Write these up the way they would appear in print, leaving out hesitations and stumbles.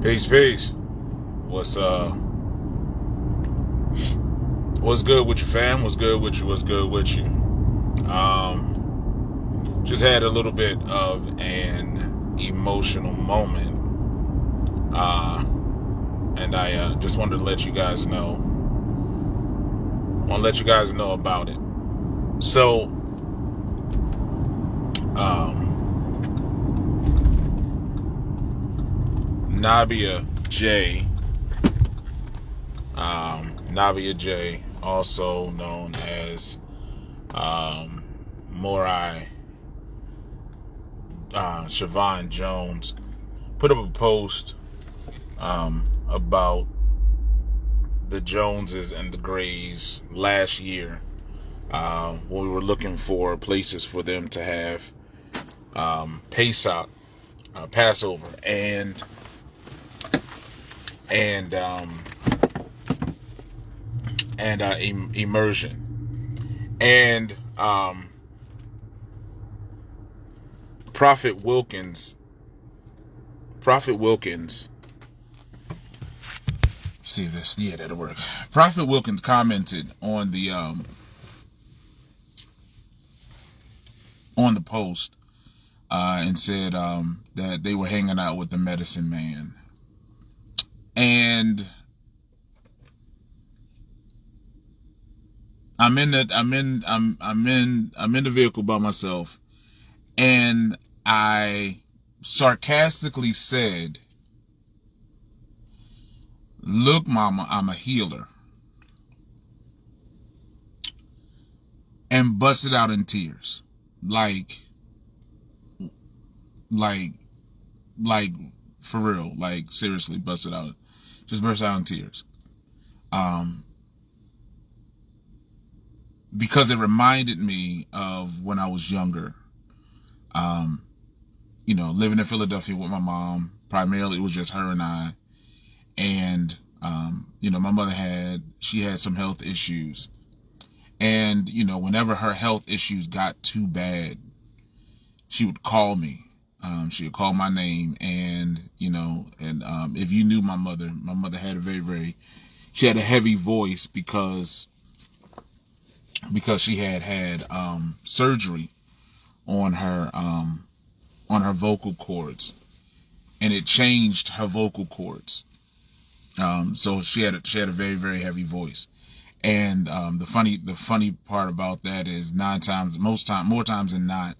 Peace, peace. What's good with you, fam? What's good with you? What's good with you? Just had a little bit of an emotional moment. And I just wanted to let you guys know. Want to let you guys know about it. So, Nabia J, also known as Morai Siobhan Jones, put up a post about the Joneses and the Grays last year when we were looking for places for them to have Pesach, Passover, and immersion. And Prophet Wilkins, see this, yeah, that'll work. Prophet Wilkins commented on the post and said that they were hanging out with the medicine man. And I'm in the vehicle by myself, and I sarcastically said, "Look, mama, I'm a healer," and busted out in tears. Like for real, like seriously busted out, just burst out in tears. Because it reminded me of when I was younger, living in Philadelphia with my mom. Primarily it was just her and I. And, my mother had some health issues. And, whenever her health issues got too bad, she would call me. She would call my name, and, if you knew my mother had she had a heavy voice because she had surgery on her vocal cords, and it changed her vocal cords. So she had a very, very heavy voice. And the funny part about that is more times than not,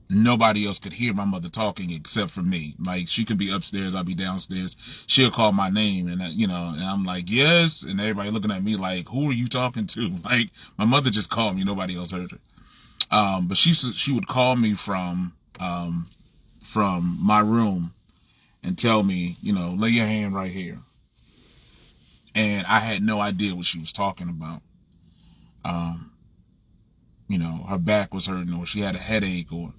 nobody else could hear my mother talking except for me. Like, she could be upstairs, I'll be downstairs. She'll call my name, and and I'm like, yes, and everybody looking at me like, who are you talking to? Like, my mother just called me, nobody else heard her. But she would call me from my room and tell me, lay your hand right here. And I had no idea what she was talking about. Her back was hurting, or she had a headache, or,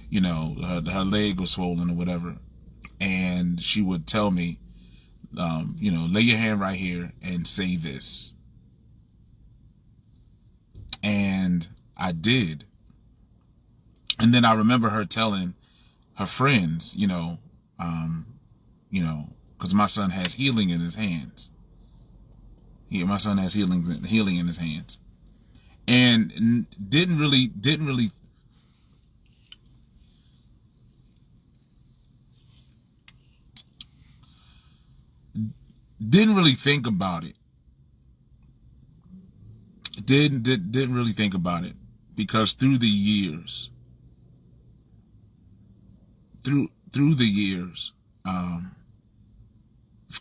her leg was swollen or whatever. And she would tell me, lay your hand right here and say this. And I did. And then I remember her telling her friends, because my son has healing in his hands. Yeah, my son has healing in his hands. And didn't really think about it. Didn't really think about it, because through the years,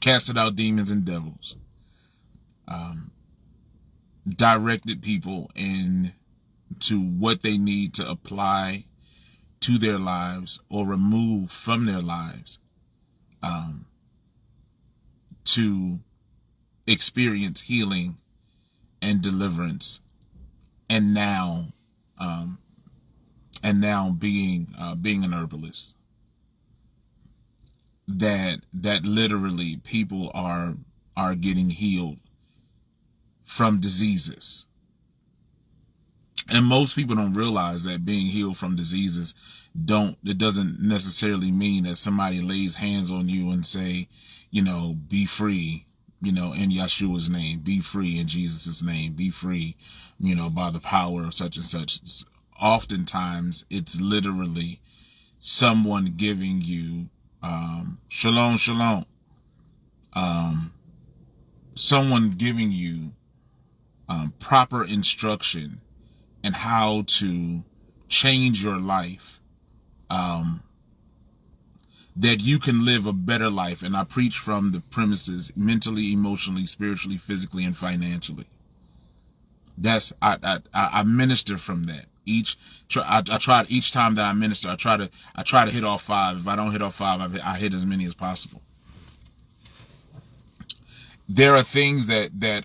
casted out demons and devils, directed people into what they need to apply to their lives or remove from their lives, to experience healing and deliverance, and now being an herbalist. That literally people are getting healed from diseases. And most people don't realize that being healed from diseases it doesn't necessarily mean that somebody lays hands on you and say, be free, in Yeshua's name, be free in Jesus' name, be free, by the power of such and such. Oftentimes it's literally someone giving you, shalom, shalom, someone giving you, proper instruction and how to change your life, that you can live a better life. And I preach from the premises mentally, emotionally, spiritually, physically, and financially. I minister from that. I try each time that I minister, I try to hit all 5. If I don't hit all 5, I hit as many as possible. There are things that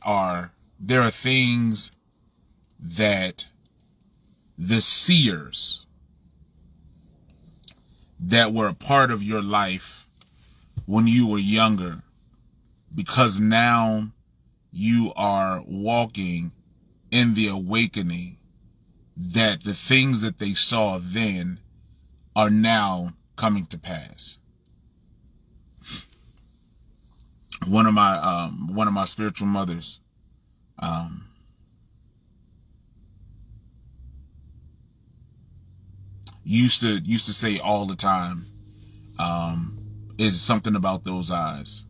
the seers that were a part of your life when you were younger, because now you are walking in the awakening, that the things that they saw then are now coming to pass. One of my spiritual mothers, used to say all the time, is something about those eyes.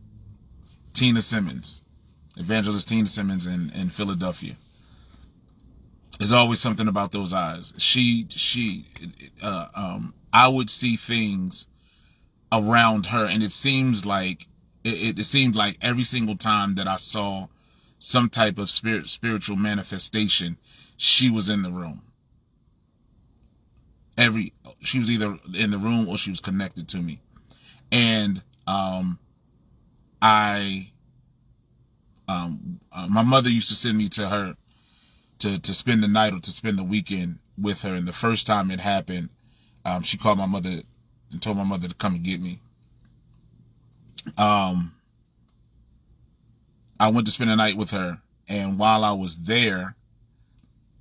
Tina Simmons, evangelist Tina Simmons in Philadelphia. There's always something about those eyes. I would see things around her, and it seemed like every single time that I saw some type of spiritual manifestation, she was in the room. She was either in the room or she was connected to me. And my mother used to send me to her to spend the night or to spend the weekend with her. And the first time it happened, she called my mother and told my mother to come and get me. I went to spend the night with her, and while I was there,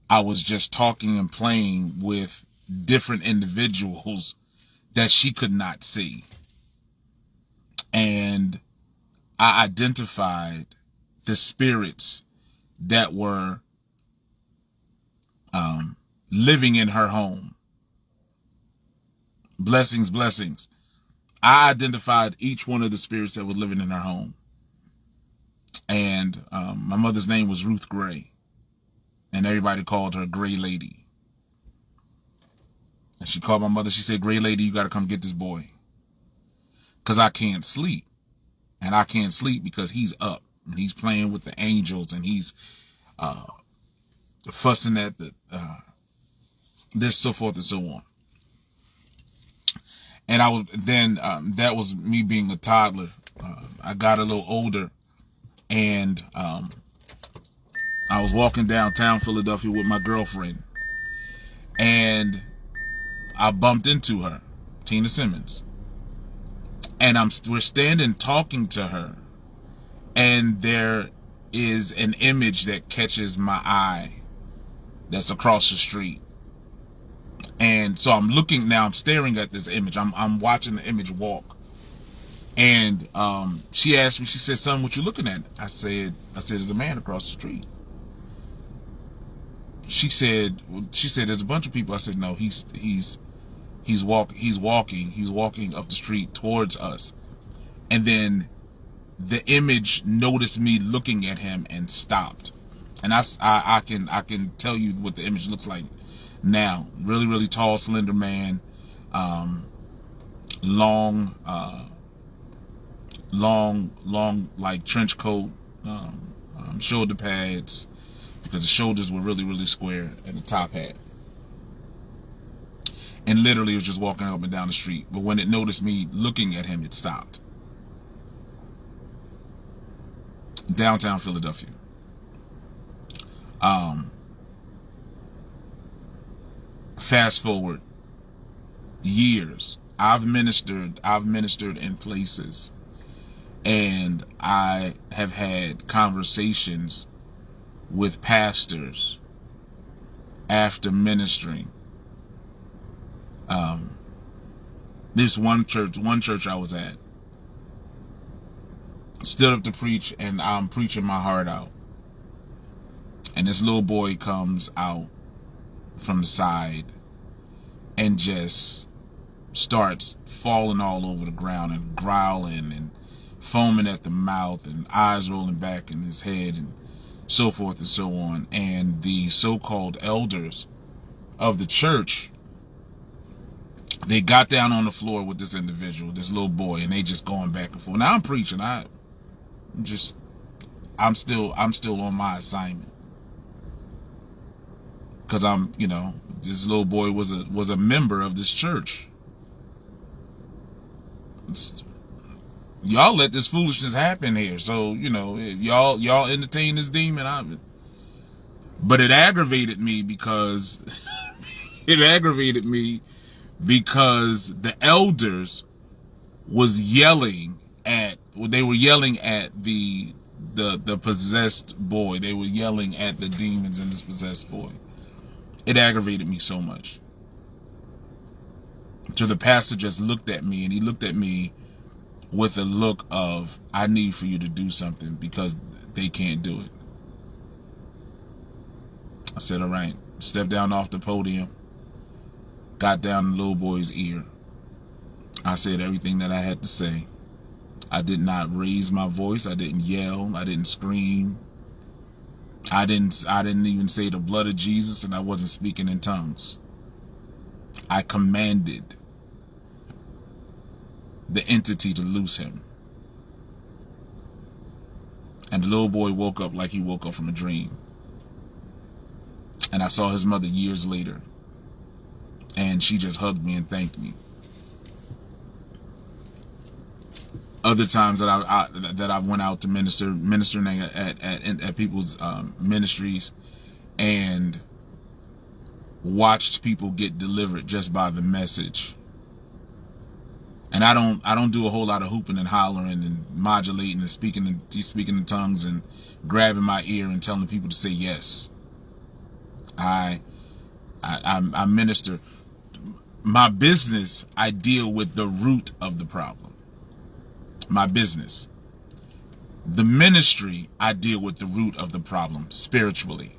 I was just talking and playing with different individuals that she could not see. And I identified the spirits that were living in her home. Blessings, blessings. I identified each one of the spirits that was living in her home. And my mother's name was Ruth Gray, and everybody called her Gray Lady. And she called my mother. She said, "Gray Lady, you got to come get this boy, because I can't sleep." And I can't sleep because he's up and he's playing with the angels, and he's fussing at this, so forth and so on. And that was me being a toddler. I got a little older, and I was walking downtown Philadelphia with my girlfriend, and I bumped into her, Tina Simmons. And we're standing talking to her, and there is an image that catches my eye that's across the street. And so I'm staring at this image. I'm watching the image walk. And she asked me, she said, "Son, what you looking at?" I said, "There's a man across the street." She said, "There's a bunch of people." I said, "No, he's walking up the street towards us." And then the image noticed me looking at him and stopped. And I can tell you what the image looks like now. Really, really tall, slender man, long like trench coat, shoulder pads, because the shoulders were really, really square, and a top hat. And literally was just walking up and down the street. But when it noticed me looking at him, it stopped. Downtown Philadelphia. Fast forward years. I've ministered in places, and I have had conversations with pastors after ministering. This one church I was at, stood up to preach, and I'm preaching my heart out. And this little boy comes out from the side and just starts falling all over the ground and growling and foaming at the mouth and eyes rolling back in his head and so forth and so on. And the so-called elders of the church, they got down on the floor with this individual, this little boy, and they just going back and forth. Now I'm preaching. I'm still on my assignment, because this little boy was a member of this church. Y'all let this foolishness happen here, so y'all entertain this demon. But it aggravated me because the elders was yelling at the possessed boy. They were yelling at the demons in this possessed boy. It aggravated me so much. So the pastor just looked at me, and he looked at me with a look of, I need for you to do something because they can't do it. I said, all right. Stepped down off the podium, got down the little boy's ear. I said everything that I had to say. I did not raise my voice. I didn't yell. I didn't scream. I didn't even say the blood of Jesus, and I wasn't speaking in tongues. I commanded the entity to loose him. And the little boy woke up like he woke up from a dream. And I saw his mother years later, and she just hugged me and thanked me. Other times that I went out to ministering at people's ministries, and watched people get delivered just by the message. And I don't do a whole lot of hooping and hollering and modulating and speaking in tongues and grabbing my ear and telling people to say yes. I minister. My business, I deal with the root of the problem. My business. The ministry, I deal with the root of the problem spiritually.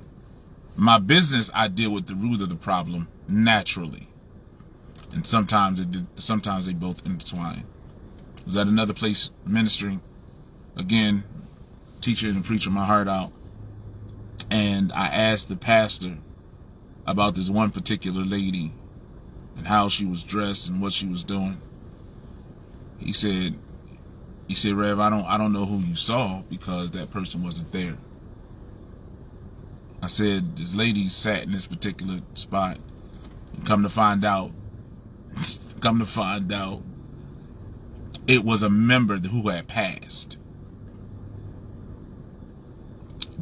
My business, I deal with the root of the problem naturally. And sometimes they both intertwine. I was at another place ministering, again, teaching and preaching my heart out. And I asked the pastor about this one particular lady and how she was dressed and what she was doing. He said, Rev, I don't know who you saw because that person wasn't there. I said, this lady sat in this particular spot, and come to find out, it was a member who had passed.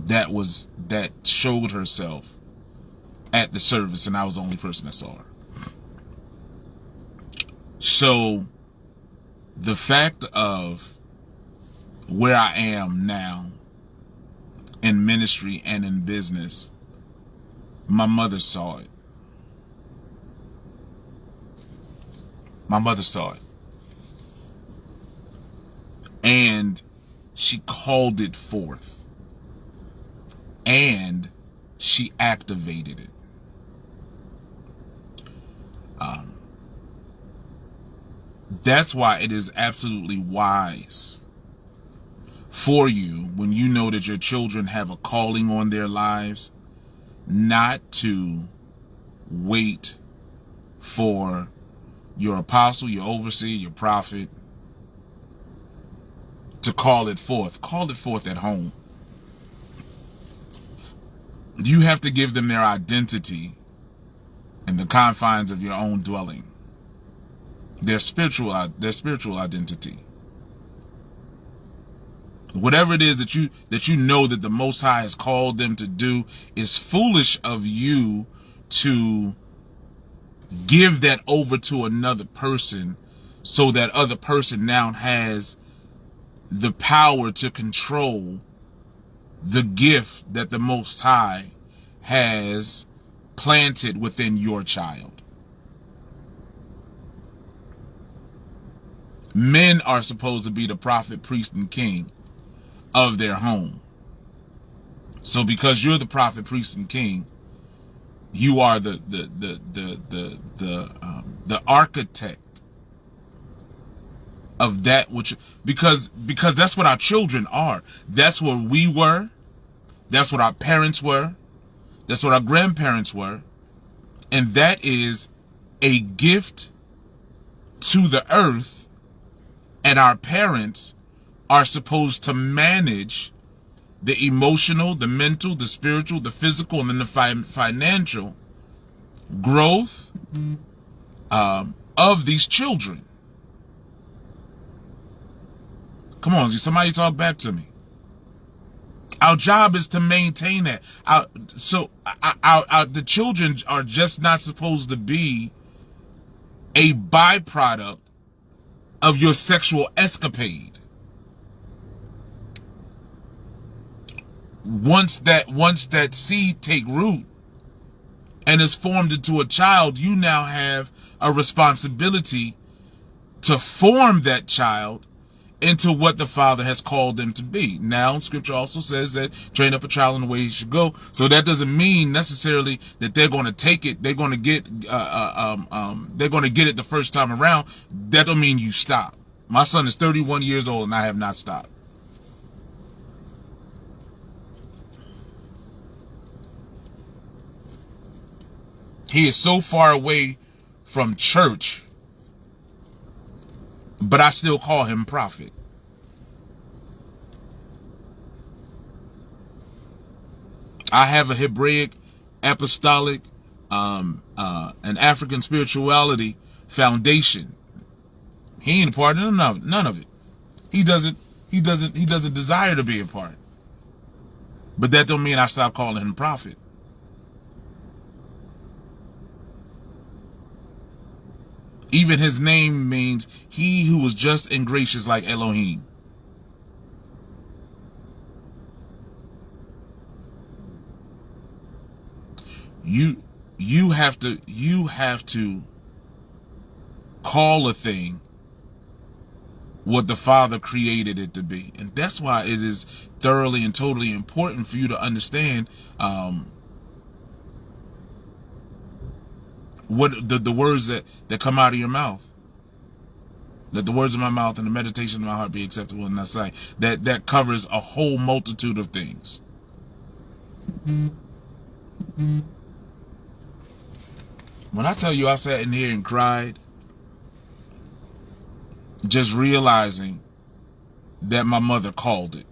That showed herself at the service, and I was the only person that saw her. So the fact of where I am now in ministry and in business, my mother saw it. My mother saw it. And she called it forth. And she activated it. That's why it is absolutely wise for you, when you know that your children have a calling on their lives, not to wait for your apostle, your overseer, your prophet to call it forth. Call it forth at home. You have to give them their identity in the confines of your own dwelling. Their spiritual identity. Whatever it is that you know that the Most High has called them to do, is foolish of you to give that over to another person, so that other person now has the power to control the gift that the Most High has planted within your child. Men are supposed to be the prophet, priest, and king of their home. So because you're the prophet, priest, and king, you are the architect of that which, because that's what our children are. That's what we were. That's what our parents were. That's what our grandparents were. And that is a gift to the earth. And our parents are supposed to manage the emotional, the mental, the spiritual, the physical, and then the financial growth of these children. Come on, somebody talk back to me. Our job is to maintain that. The children are just not supposed to be a byproduct of your sexual escapade. Once that seed take root and is formed into a child, you now have a responsibility to form that child into what the Father has called them to be. Now, Scripture also says that train up a child in the way he should go. So that doesn't mean necessarily that they're going to take it. They're going to get it the first time around. That don't mean you stop. My son is 31 years old and I have not stopped. He is so far away from church, but I still call him prophet. I have a Hebraic, apostolic, and African spirituality foundation. He ain't a part of none of it. He doesn't desire to be a part. But that don't mean I stop calling him prophet. Even his name means he who was just and gracious like Elohim. You have to call a thing what the Father created it to be. And that's why it is thoroughly and totally important for you to understand what the words that come out of your mouth. Let the words of my mouth and the meditation of my heart be acceptable in thy sight. That covers a whole multitude of things. When I tell you I sat in here and cried, just realizing that my mother called it.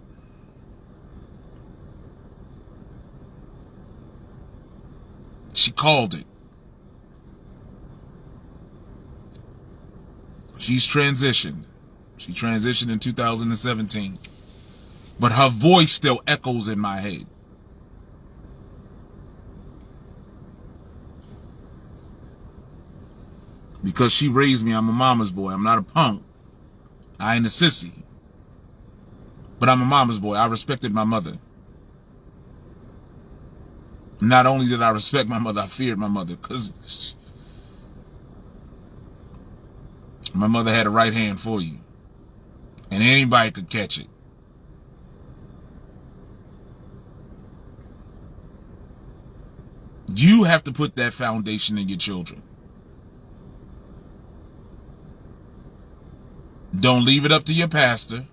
She called it. She's transitioned. She transitioned in 2017. But her voice still echoes in my head. Because she raised me, I'm a mama's boy. I'm not a punk. I ain't a sissy. But I'm a mama's boy. I respected my mother. Not only did I respect my mother, I feared my mother. Because my mother had a right hand for you. And anybody could catch it. You have to put that foundation in your children. Don't leave it up to your pastor.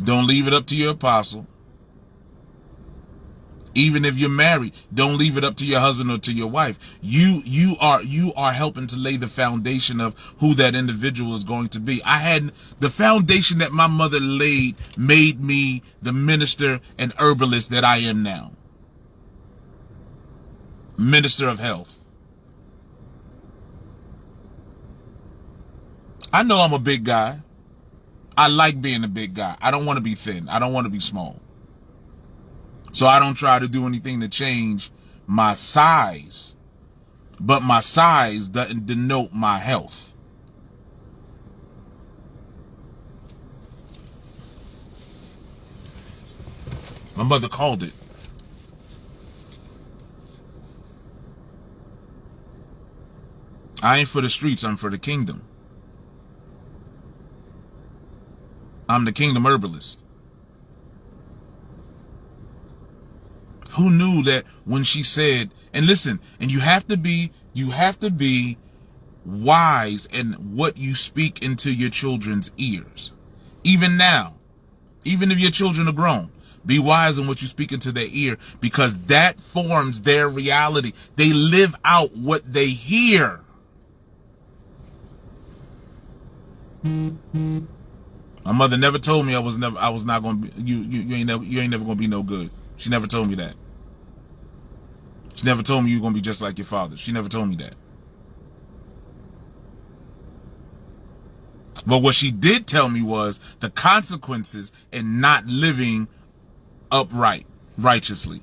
Don't leave it up to your apostle. Even if you're married, don't leave it up to your husband or to your wife. You are helping to lay the foundation of who that individual is going to be. I had the foundation that my mother laid made me the minister and herbalist that I am now. Minister of health. I know I'm a big guy. I like being a big guy. I don't want to be thin. I don't want to be small. So I don't try to do anything to change my size. But my size doesn't denote my health. My mother called it. I ain't for the streets, I'm for the kingdom. I'm the kingdom herbalist. Who knew that when she said, and listen, and you have to be wise in what you speak into your children's ears. Even now, even if your children are grown, be wise in what you speak into their ear, because that forms their reality. They live out what they hear. My mother never told me I was not going to be, you ain't never going to be no good. She never told me that. She never told me you're going to be just like your father. She never told me that. But what she did tell me was the consequences in not living righteously.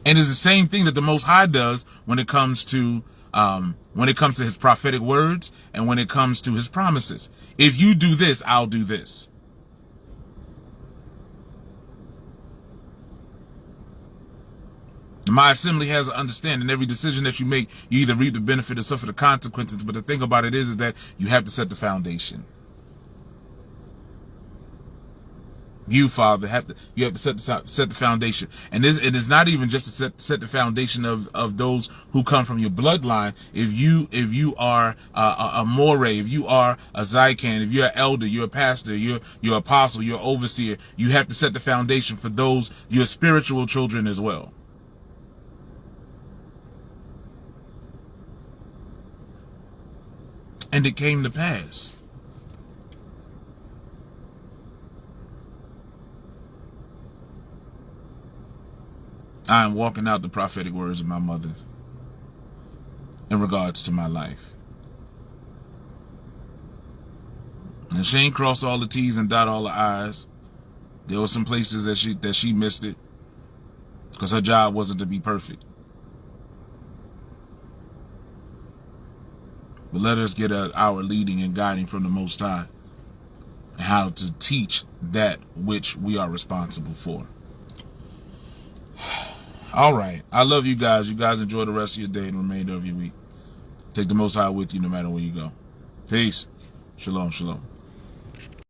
And it's the same thing that the Most High does when it comes to his prophetic words and when it comes to his promises. If you do this, I'll do this. My assembly has an understanding. Every decision that you make, you either reap the benefit or suffer the consequences. But the thing about it is that you have to set the foundation. You, Father, have to set the foundation, and it is not even just to set the foundation of those who come from your bloodline. If you are a Moreh, if you are a Zykan, if you're an elder, you're a pastor, you're apostle, you're overseer, you have to set the foundation for those your spiritual children as well. And it came to pass. I am walking out the prophetic words of my mother in regards to my life. And she ain't crossed all the T's and dot all the I's. There were some places that she missed it because her job wasn't to be perfect. But let us get our leading and guiding from the Most High and how to teach that which we are responsible for. All right. I love you guys. You guys enjoy the rest of your day and the remainder of your week. Take the Most High with you no matter where you go. Peace. Shalom, shalom.